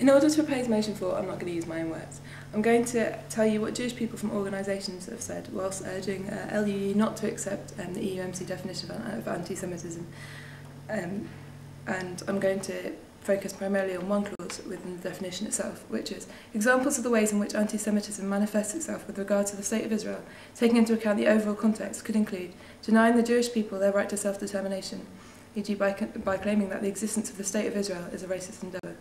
In order to oppose motion 4, I'm not going to use my own words. I'm going to tell you what Jewish people from organisations have said whilst urging LUE not to accept the EUMC definition of anti-Semitism. And I'm going to focus primarily on one clause within the definition itself, which is examples of the ways in which anti-Semitism manifests itself with regard to the State of Israel, taking into account the overall context, could include denying the Jewish people their right to self-determination, e.g. by claiming that the existence of the State of Israel is a racist endeavour.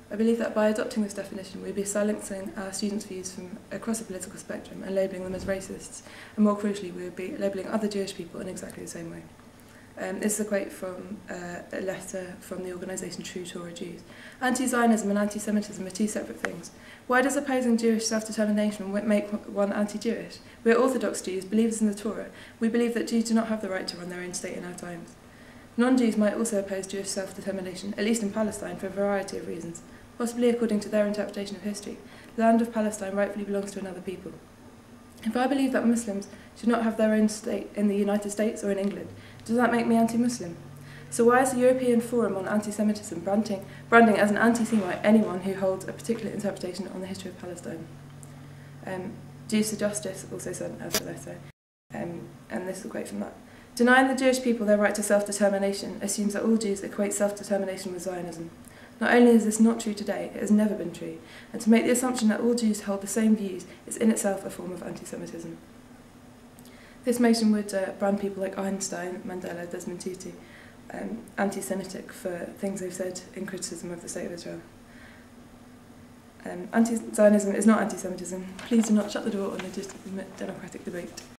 I believe that by adopting this definition, we'd be silencing our students' views from across the political spectrum and labelling them as racists, and more crucially, we would be labelling other Jewish people in exactly the same way. This is a quote from a letter from the organisation True Torah Jews. Anti-Zionism and anti-Semitism are two separate things. Why does opposing Jewish self-determination make one anti-Jewish? We are Orthodox Jews, believers in the Torah. We believe that Jews do not have the right to run their own state in our times. Non-Jews might also oppose Jewish self-determination, at least in Palestine, for a variety of reasons. Possibly according to their interpretation of history, the land of Palestine rightfully belongs to another people. If I believe that Muslims should not have their own state in the United States or in England, does that make me anti-Muslim? So why is the European Forum on Anti-Semitism branding as an anti-Semite anyone who holds a particular interpretation on the history of Palestine? Jews for Justice also sent us a letter, and this is a quote from that. Denying the Jewish people their right to self-determination assumes that all Jews equate self-determination with Zionism. Not only is this not true today, it has never been true, and to make the assumption that all Jews hold the same views is in itself a form of anti-Semitism. This motion would brand people like Einstein, Mandela, Desmond Tutu, anti-Semitic for things they've said in criticism of the State of Israel. Anti-Zionism is not anti-Semitism. Please do not shut the door on legitimate democratic debate.